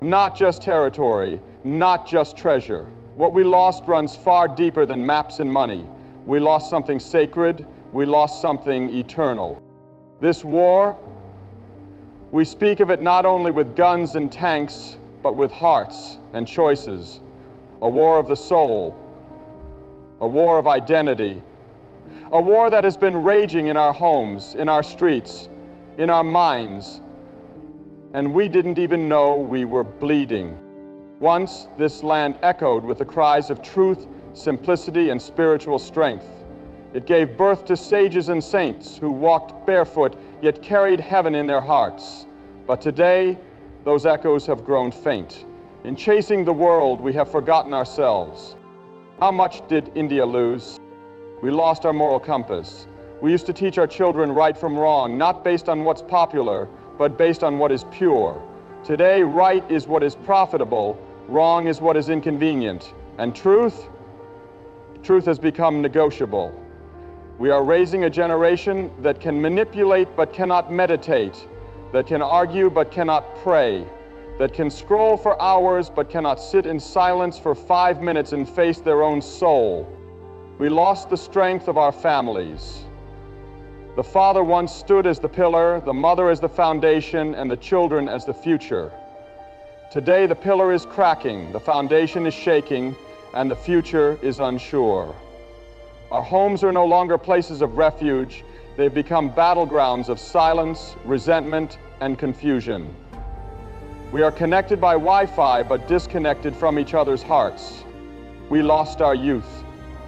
Not just territory, not just treasure. What we lost runs far deeper than maps and money. We lost something sacred, we lost something eternal. This war, we speak of it not only with guns and tanks, but with hearts and choices. A war of the soul, a war of identity, a war that has been raging in our homes, in our streets, in our minds, and we didn't even know we were bleeding. Once, this land echoed with the cries of truth, simplicity, and spiritual strength. It gave birth to sages and saints who walked barefoot, yet carried heaven in their hearts. But today, those echoes have grown faint. In chasing the world, we have forgotten ourselves. How much did India lose? We lost our moral compass. We used to teach our children right from wrong, not based on what's popular, but based on what is pure. Today, right is what is profitable, wrong is what is inconvenient, and truth has become negotiable. We are raising a generation that can manipulate but cannot meditate, that can argue but cannot pray, that can scroll for hours but cannot sit in silence for 5 minutes and face their own soul. We lost the strength of our families. The father once stood as the pillar, the mother as the foundation, and the children as the future. Today the pillar is cracking, the foundation is shaking, and the future is unsure. Our homes are no longer places of refuge. They've become battlegrounds of silence, resentment, and confusion. We are connected by Wi-Fi, but disconnected from each other's hearts. We lost our youth.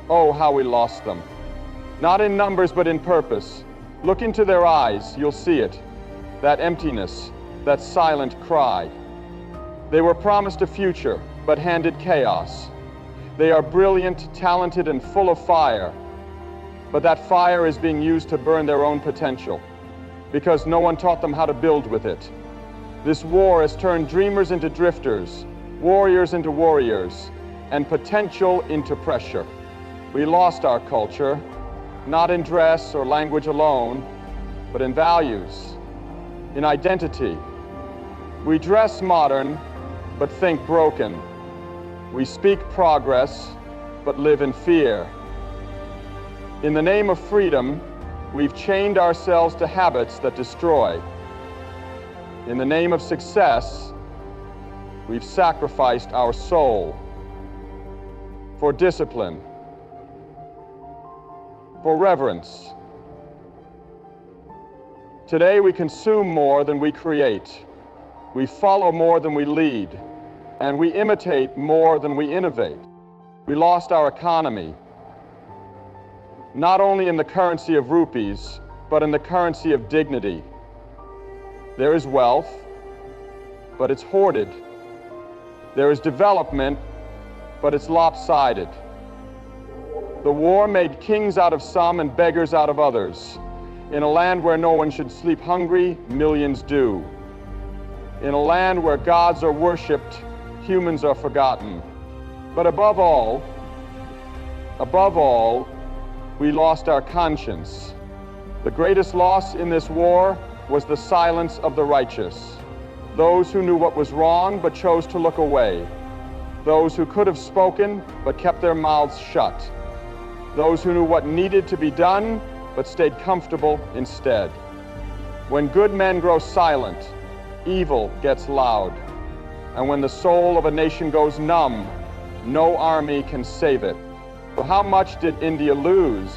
Oh, how we lost them. Not in numbers, but in purpose. Look into their eyes, you'll see it. That emptiness, that silent cry. They were promised a future, but handed chaos. They are brilliant, talented, and full of fire. But that fire is being used to burn their own potential, because no one taught them how to build with it. This war has turned dreamers into drifters, warriors into warriors, and potential into pressure. We lost our culture, not in dress or language alone, but in values, in identity. We dress modern, but think broken. We speak progress, but live in fear. In the name of freedom, we've chained ourselves to habits that destroy. In the name of success, we've sacrificed our soul for discipline, for reverence. Today we consume more than we create. We follow more than we lead. And we imitate more than we innovate. We lost our economy, not only in the currency of rupees, but in the currency of dignity. There is wealth, but it's hoarded. There is development, but it's lopsided. The war made kings out of some and beggars out of others. In a land where no one should sleep hungry, millions do. In a land where gods are worshipped, humans are forgotten. But above all, we lost our conscience. The greatest loss in this war was the silence of the righteous. Those who knew what was wrong but chose to look away. Those who could have spoken but kept their mouths shut. Those who knew what needed to be done but stayed comfortable instead. When good men grow silent, evil gets loud. And when the soul of a nation goes numb, no army can save it. So how much did India lose?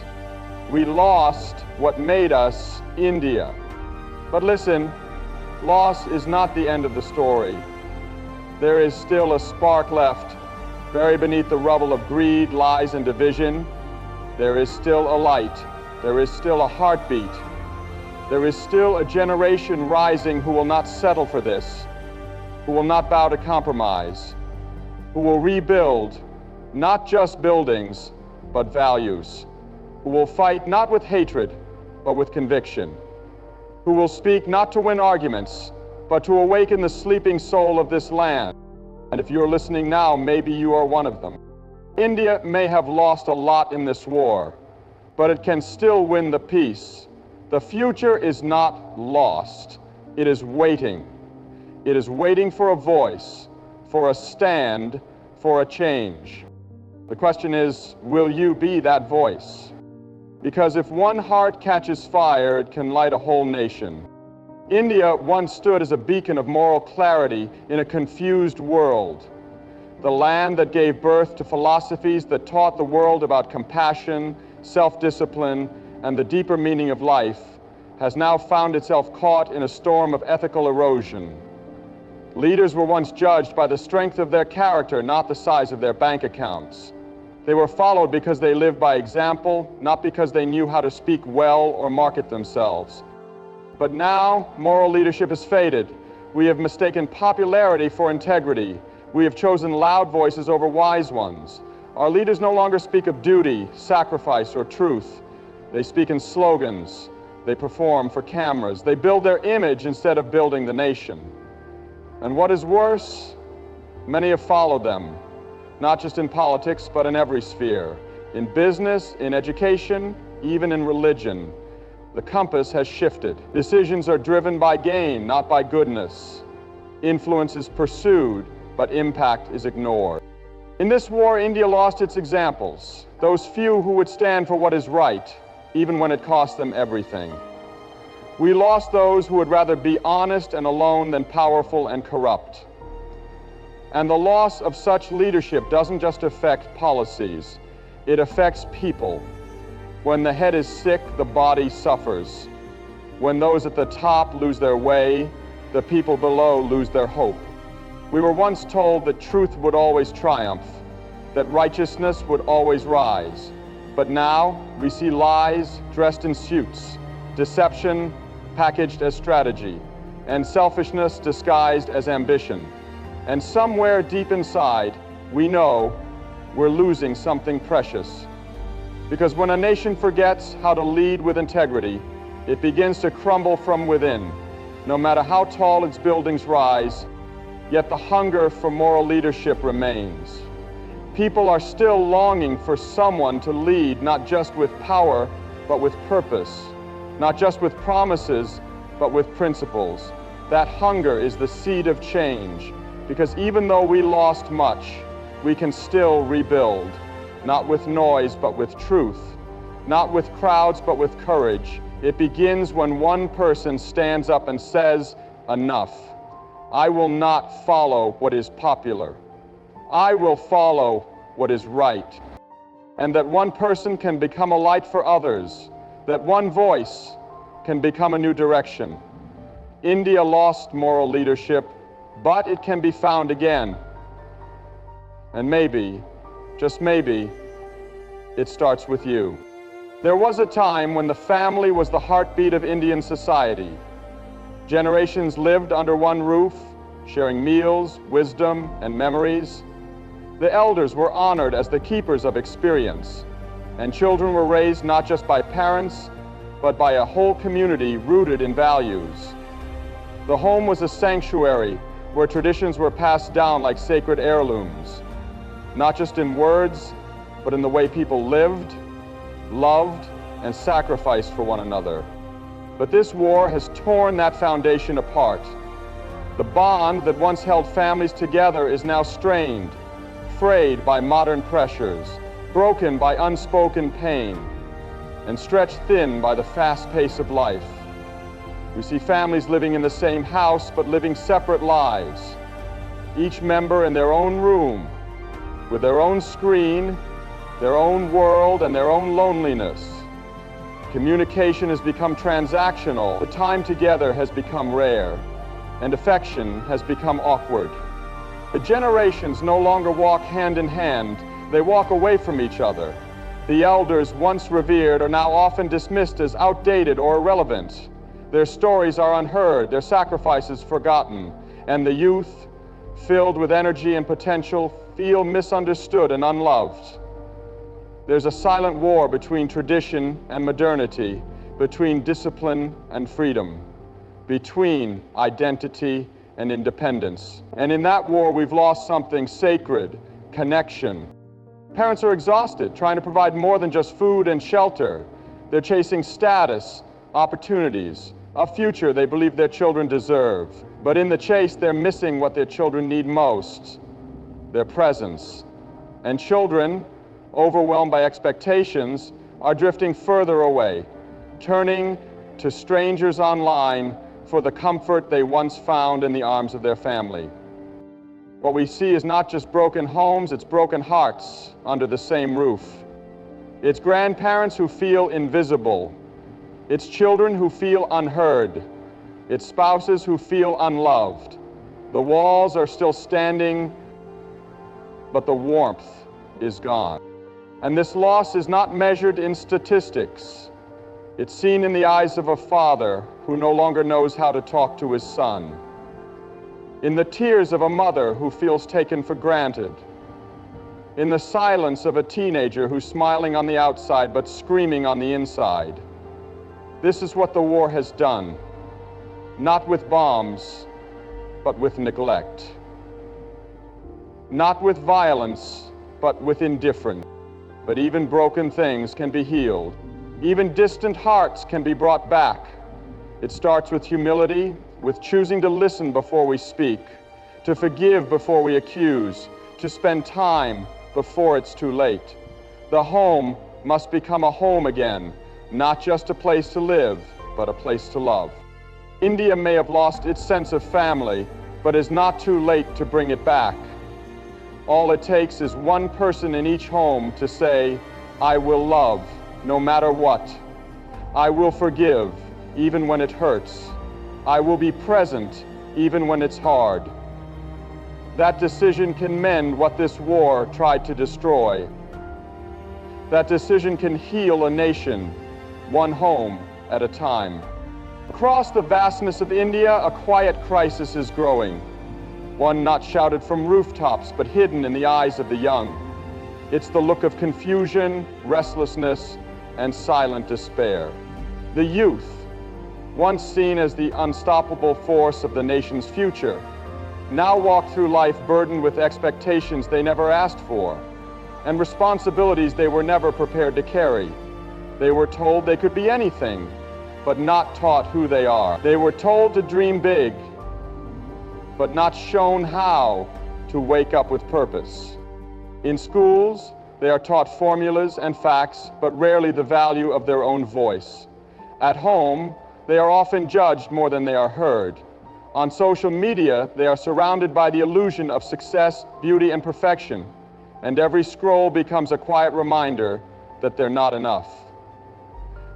We lost what made us India. But listen, loss is not the end of the story. There is still a spark left, buried beneath the rubble of greed, lies, and division. There is still a light. There is still a heartbeat. There is still a generation rising who will not settle for this, who will not bow to compromise, who will rebuild not just buildings, but values, who will fight not with hatred, but with conviction, who will speak not to win arguments, but to awaken the sleeping soul of this land. And if you're listening now, maybe you are one of them. India may have lost a lot in this war, but it can still win the peace. The future is not lost. It is waiting. It is waiting for a voice, for a stand, for a change. The question is, will you be that voice? Because if one heart catches fire, it can light a whole nation. India once stood as a beacon of moral clarity in a confused world. The land that gave birth to philosophies that taught the world about compassion, self-discipline, and the deeper meaning of life has now found itself caught in a storm of ethical erosion. Leaders were once judged by the strength of their character, not the size of their bank accounts. They were followed because they lived by example, not because they knew how to speak well or market themselves. But now, moral leadership has faded. We have mistaken popularity for integrity. We have chosen loud voices over wise ones. Our leaders no longer speak of duty, sacrifice, or truth. They speak in slogans. They perform for cameras. They build their image instead of building the nation. And what is worse, many have followed them, not just in politics, but in every sphere. In business, in education, even in religion. The compass has shifted. Decisions are driven by gain, not by goodness. Influence is pursued, but impact is ignored. In this war, India lost its examples, those few who would stand for what is right, even when it cost them everything. We lost those who would rather be honest and alone than powerful and corrupt. And the loss of such leadership doesn't just affect policies, it affects people. When the head is sick, the body suffers. When those at the top lose their way, the people below lose their hope. We were once told that truth would always triumph, that righteousness would always rise. But now we see lies dressed in suits, deception packaged as strategy, and selfishness disguised as ambition. And somewhere deep inside, we know we're losing something precious. Because when a nation forgets how to lead with integrity, it begins to crumble from within. No matter how tall its buildings rise, yet the hunger for moral leadership remains. People are still longing for someone to lead, not just with power, but with purpose. Not just with promises, but with principles. That hunger is the seed of change, because even though we lost much, we can still rebuild. Not with noise, but with truth. Not with crowds, but with courage. It begins when one person stands up and says, enough. I will not follow what is popular. I will follow what is right. And that one person can become a light for others. That one voice can become a new direction. India lost moral leadership, but it can be found again. And maybe, just maybe, it starts with you. There was a time when the family was the heartbeat of Indian society. Generations lived under one roof, sharing meals, wisdom, and memories. The elders were honored as the keepers of experience, and children were raised not just by parents, but by a whole community rooted in values. The home was a sanctuary where traditions were passed down like sacred heirlooms, not just in words, but in the way people lived, loved, and sacrificed for one another. But this war has torn that foundation apart. The bond that once held families together is now strained, frayed by modern pressures, broken by unspoken pain, and stretched thin by the fast pace of life. We see families living in the same house, but living separate lives, each member in their own room, with their own screen, their own world, and their own loneliness. Communication has become transactional. The time together has become rare, and affection has become awkward. The generations no longer walk hand in hand. They walk away from each other. The elders once revered are now often dismissed as outdated or irrelevant. Their stories are unheard, their sacrifices forgotten, and the youth, filled with energy and potential, feel misunderstood and unloved. There's a silent war between tradition and modernity, between discipline and freedom, between identity and independence. And in that war, we've lost something sacred: connection. Parents are exhausted, trying to provide more than just food and shelter. They're chasing status, opportunities, a future they believe their children deserve. But in the chase, they're missing what their children need most, their presence. And children, overwhelmed by expectations, are drifting further away, turning to strangers online for the comfort they once found in the arms of their family. What we see is not just broken homes, it's broken hearts under the same roof. It's grandparents who feel invisible. It's children who feel unheard. It's spouses who feel unloved. The walls are still standing, but the warmth is gone. And this loss is not measured in statistics. It's seen in the eyes of a father who no longer knows how to talk to his son, in the tears of a mother who feels taken for granted, in the silence of a teenager who's smiling on the outside but screaming on the inside. This is what the war has done, not with bombs, but with neglect. Not with violence, but with indifference. But even broken things can be healed. Even distant hearts can be brought back. It starts with humility, with choosing to listen before we speak, to forgive before we accuse, to spend time before it's too late. The home must become a home again, not just a place to live, but a place to love. India may have lost its sense of family, but it's not too late to bring it back. All it takes is one person in each home to say, I will love, no matter what. I will forgive, even when it hurts. I will be present, even when it's hard. That decision can mend what this war tried to destroy. That decision can heal a nation, one home at a time. Across the vastness of India, a quiet crisis is growing. One not shouted from rooftops, but hidden in the eyes of the young. It's the look of confusion, restlessness, and silent despair. The youth, once seen as the unstoppable force of the nation's future, now walk through life burdened with expectations they never asked for, and responsibilities they were never prepared to carry. They were told they could be anything, but not taught who they are. They were told to dream big, but not shown how to wake up with purpose. In schools, they are taught formulas and facts, but rarely the value of their own voice. At home, they are often judged more than they are heard. On social media, they are surrounded by the illusion of success, beauty, and perfection, and every scroll becomes a quiet reminder that they're not enough.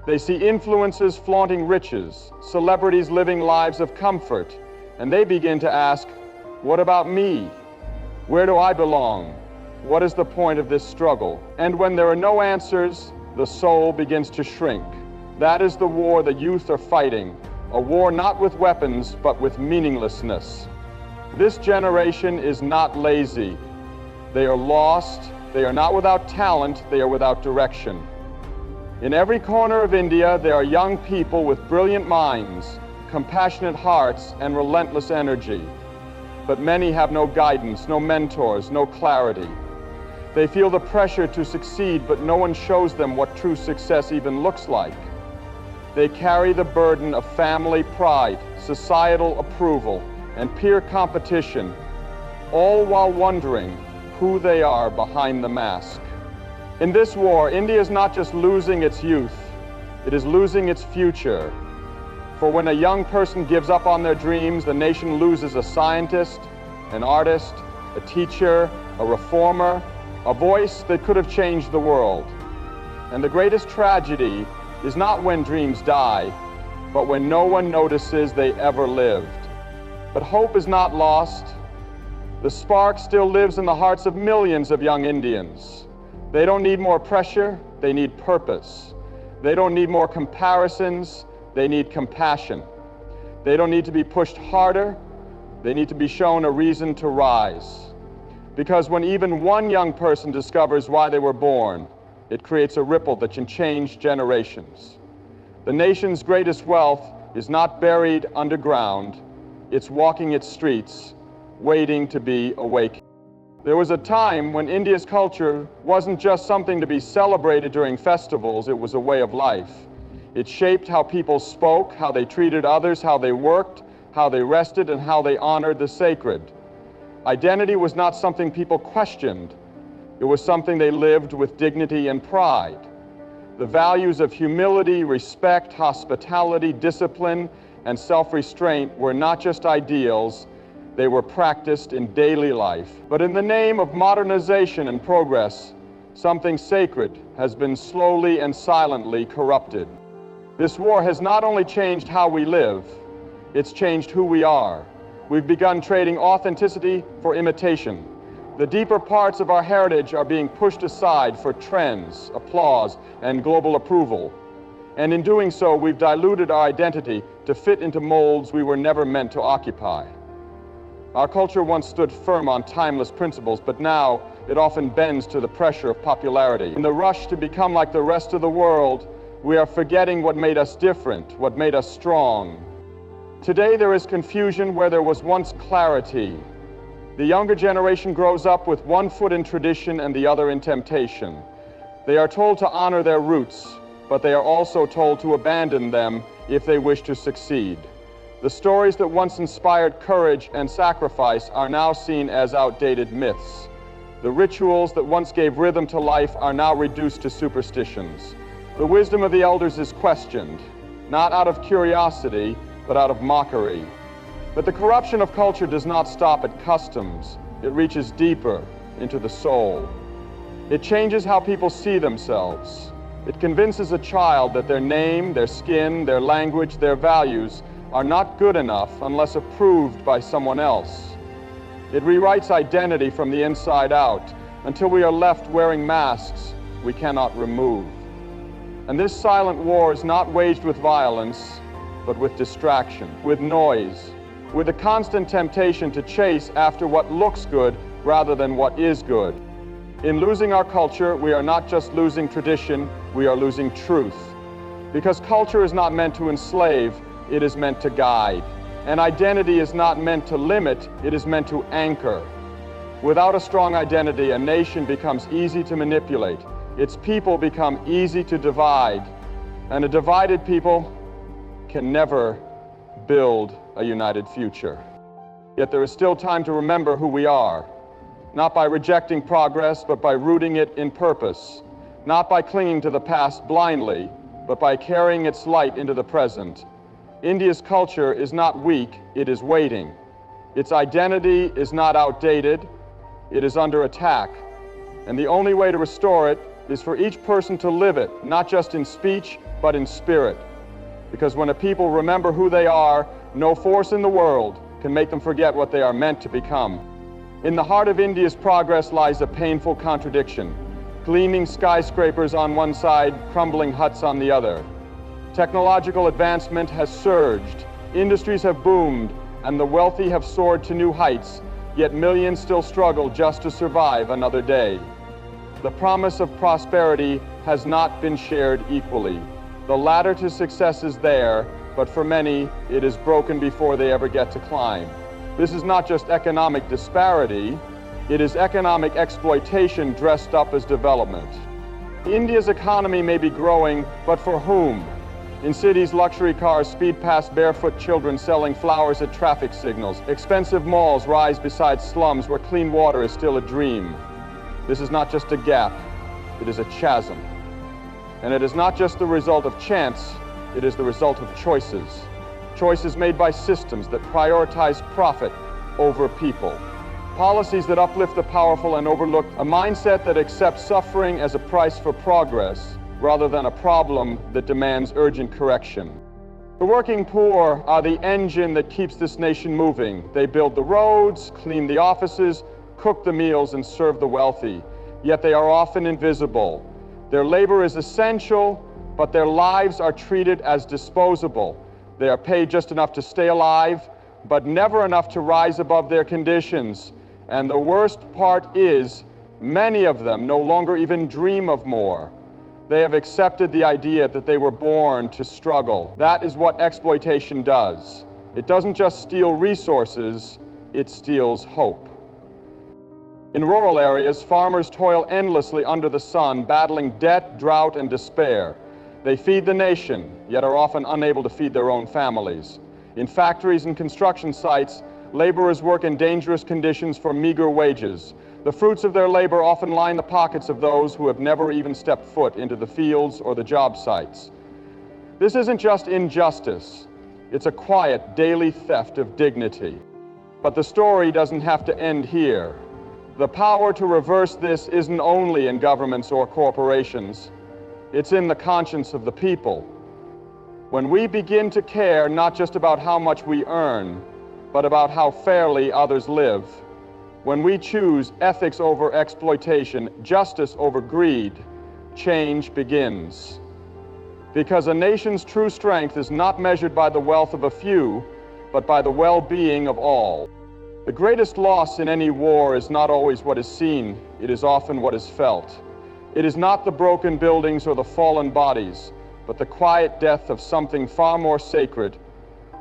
They see influencers flaunting riches, celebrities living lives of comfort, and they begin to ask, what about me? Where do I belong? What is the point of this struggle? And when there are no answers, the soul begins to shrink. That is the war the youth are fighting, a war not with weapons, but with meaninglessness. This generation is not lazy. They are lost. They are not without talent. They are without direction. In every corner of India, there are young people with brilliant minds, compassionate hearts, and relentless energy. But many have no guidance, no mentors, no clarity. They feel the pressure to succeed, but no one shows them what true success even looks like. They carry the burden of family pride, societal approval, and peer competition, all while wondering who they are behind the mask. In this war, India is not just losing its youth, it is losing its future. For when a young person gives up on their dreams, the nation loses a scientist, an artist, a teacher, a reformer, a voice that could have changed the world. And the greatest tragedy is not when dreams die, but when no one notices they ever lived. But hope is not lost. The spark still lives in the hearts of millions of young Indians. They don't need more pressure, they need purpose. They don't need more comparisons, they need compassion. They don't need to be pushed harder, they need to be shown a reason to rise. Because when even one young person discovers why they were born, it creates a ripple that can change generations. The nation's greatest wealth is not buried underground, it's walking its streets, waiting to be awakened. There was a time when India's culture wasn't just something to be celebrated during festivals, it was a way of life. It shaped how people spoke, how they treated others, how they worked, how they rested, and how they honored the sacred. Identity was not something people questioned. It was something they lived with dignity and pride. The values of humility, respect, hospitality, discipline, and self-restraint were not just ideals, they were practiced in daily life. But in the name of modernization and progress, something sacred has been slowly and silently corrupted. This war has not only changed how we live, it's changed who we are. We've begun trading authenticity for imitation. The deeper parts of our heritage are being pushed aside for trends, applause, and global approval. And in doing so, we've diluted our identity to fit into molds we were never meant to occupy. Our culture once stood firm on timeless principles, but now it often bends to the pressure of popularity. In the rush to become like the rest of the world, we are forgetting what made us different, what made us strong. Today there is confusion where there was once clarity. The younger generation grows up with one foot in tradition and the other in temptation. They are told to honor their roots, but they are also told to abandon them if they wish to succeed. The stories that once inspired courage and sacrifice are now seen as outdated myths. The rituals that once gave rhythm to life are now reduced to superstitions. The wisdom of the elders is questioned, not out of curiosity, but out of mockery. But the corruption of culture does not stop at customs. It reaches deeper into the soul. It changes how people see themselves. It convinces a child that their name, their skin, their language, their values are not good enough unless approved by someone else. It rewrites identity from the inside out until we are left wearing masks we cannot remove. And this silent war is not waged with violence, but with distraction, with noise, with a constant temptation to chase after what looks good rather than what is good. In losing our culture, we are not just losing tradition, we are losing truth. Because culture is not meant to enslave, it is meant to guide. And identity is not meant to limit, it is meant to anchor. Without a strong identity, a nation becomes easy to manipulate. Its people become easy to divide. And a divided people can never build a united future. Yet there is still time to remember who we are, not by rejecting progress, but by rooting it in purpose, not by clinging to the past blindly, but by carrying its light into the present. India's culture is not weak, it is waiting. Its identity is not outdated, it is under attack. And the only way to restore it is for each person to live it, not just in speech, but in spirit. Because when a people remember who they are, no force in the world can make them forget what they are meant to become. In the heart of India's progress lies a painful contradiction. Gleaming skyscrapers on one side, crumbling huts on the other. Technological advancement has surged, industries have boomed, and the wealthy have soared to new heights, yet millions still struggle just to survive another day. The promise of prosperity has not been shared equally. The ladder to success is there, but for many, it is broken before they ever get to climb. This is not just economic disparity, it is economic exploitation dressed up as development. India's economy may be growing, but for whom? In cities, luxury cars speed past barefoot children selling flowers at traffic signals. Expensive malls rise beside slums where clean water is still a dream. This is not just a gap, it is a chasm. And it is not just the result of chance, it is the result of choices. Choices made by systems that prioritize profit over people. Policies that uplift the powerful and overlook a mindset that accepts suffering as a price for progress rather than a problem that demands urgent correction. The working poor are the engine that keeps this nation moving. They build the roads, clean the offices, cook the meals, and serve the wealthy. Yet they are often invisible. Their labor is essential, but their lives are treated as disposable. They are paid just enough to stay alive, but never enough to rise above their conditions. And the worst part is, many of them no longer even dream of more. They have accepted the idea that they were born to struggle. That is what exploitation does. It doesn't just steal resources, it steals hope. In rural areas, farmers toil endlessly under the sun, battling debt, drought, and despair. They feed the nation, yet are often unable to feed their own families. In factories and construction sites, laborers work in dangerous conditions for meager wages. The fruits of their labor often line the pockets of those who have never even stepped foot into the fields or the job sites. This isn't just injustice, it's a quiet, daily theft of dignity. But the story doesn't have to end here. The power to reverse this isn't only in governments or corporations, it's in the conscience of the people. When we begin to care not just about how much we earn, but about how fairly others live, when we choose ethics over exploitation, justice over greed, change begins. Because a nation's true strength is not measured by the wealth of a few, but by the well-being of all. The greatest loss in any war is not always what is seen, it is often what is felt. It is not the broken buildings or the fallen bodies, but the quiet death of something far more sacred,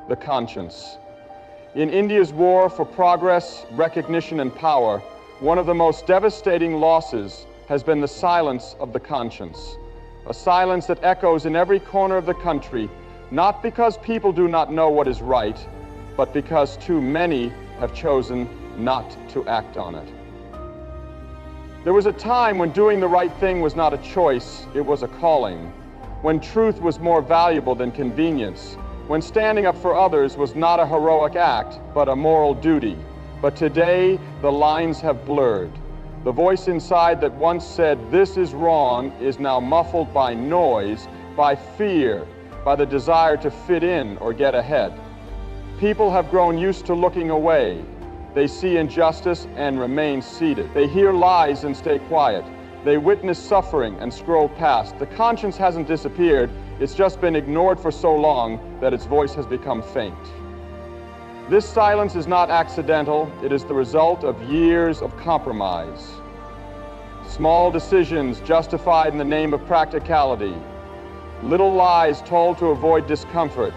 the conscience. In India's war for progress, recognition, and power, one of the most devastating losses has been the silence of the conscience. A silence that echoes in every corner of the country, not because people do not know what is right, but because too many have chosen not to act on it. There was a time when doing the right thing was not a choice, it was a calling. When truth was more valuable than convenience. When standing up for others was not a heroic act, but a moral duty. But today, the lines have blurred. The voice inside that once said, "This is wrong," is now muffled by noise, by fear, by the desire to fit in or get ahead. People have grown used to looking away. They see injustice and remain seated. They hear lies and stay quiet. They witness suffering and scroll past. The conscience hasn't disappeared, it's just been ignored for so long that its voice has become faint. This silence is not accidental, it is the result of years of compromise. Small decisions justified in the name of practicality. Little lies told to avoid discomfort.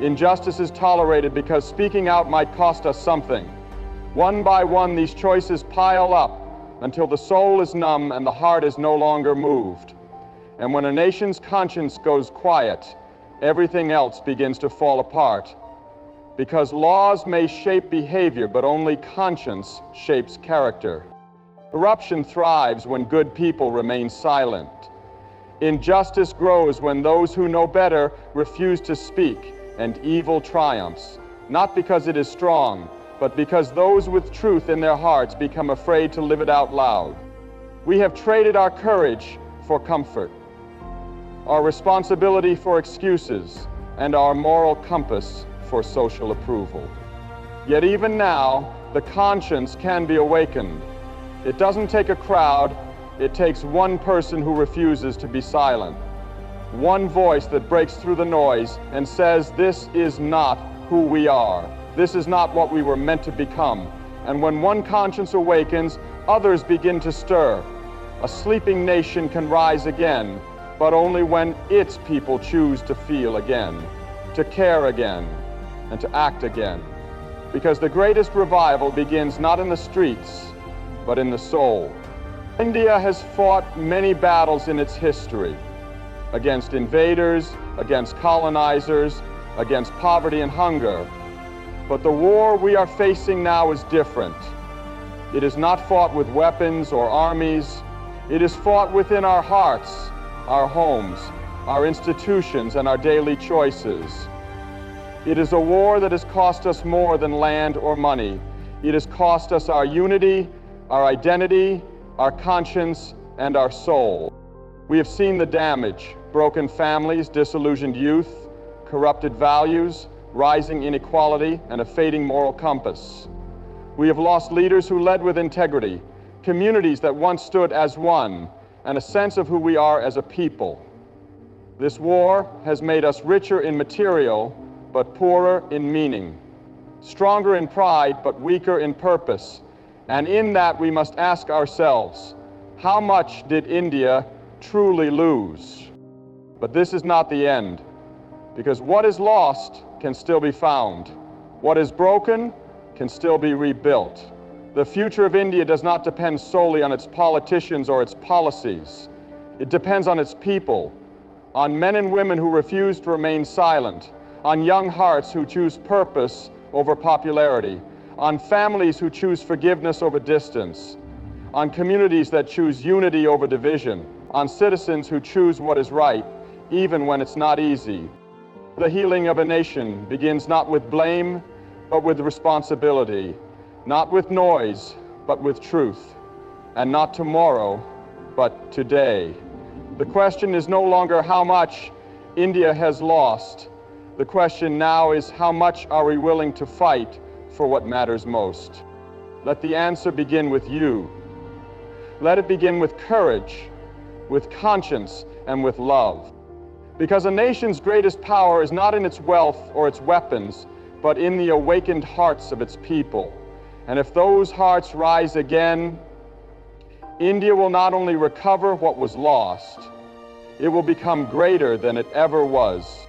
Injustice is tolerated because speaking out might cost us something. One by one, these choices pile up until the soul is numb and the heart is no longer moved. And when a nation's conscience goes quiet, everything else begins to fall apart. Because laws may shape behavior, but only conscience shapes character. Corruption thrives when good people remain silent. Injustice grows when those who know better refuse to speak, and evil triumphs, not because it is strong, but because those with truth in their hearts become afraid to live it out loud. We have traded our courage for comfort, our responsibility for excuses, and our moral compass for social approval. Yet even now, the conscience can be awakened. It doesn't take a crowd, it takes one person who refuses to be silent. One voice that breaks through the noise and says, "This is not who we are. This is not what we were meant to become." And when one conscience awakens, others begin to stir. A sleeping nation can rise again, but only when its people choose to feel again, to care again, and to act again. Because the greatest revival begins not in the streets, but in the soul. India has fought many battles in its history, against invaders, against colonizers, against poverty and hunger. But the war we are facing now is different. It is not fought with weapons or armies. It is fought within our hearts, our homes, our institutions, and our daily choices. It is a war that has cost us more than land or money. It has cost us our unity, our identity, our conscience, and our soul. We have seen the damage: broken families, disillusioned youth, corrupted values, rising inequality, and a fading moral compass. We have lost leaders who led with integrity, communities that once stood as one, and a sense of who we are as a people. This war has made us richer in material, but poorer in meaning, stronger in pride, but weaker in purpose. And in that we must ask ourselves, how much did India truly lose? But this is not the end, because what is lost can still be found. What is broken can still be rebuilt. The future of India does not depend solely on its politicians or its policies. It depends on its people, on men and women who refuse to remain silent, on young hearts who choose purpose over popularity, on families who choose forgiveness over distance, on communities that choose unity over division, on citizens who choose what is right, even when it's not easy. The healing of a nation begins not with blame, but with responsibility, not with noise, but with truth, and not tomorrow, but today. The question is no longer how much India has lost. The question now is how much are we willing to fight for what matters most? Let the answer begin with you. Let it begin with courage, with conscience, and with love. Because a nation's greatest power is not in its wealth or its weapons, but in the awakened hearts of its people. And if those hearts rise again, India will not only recover what was lost, it will become greater than it ever was.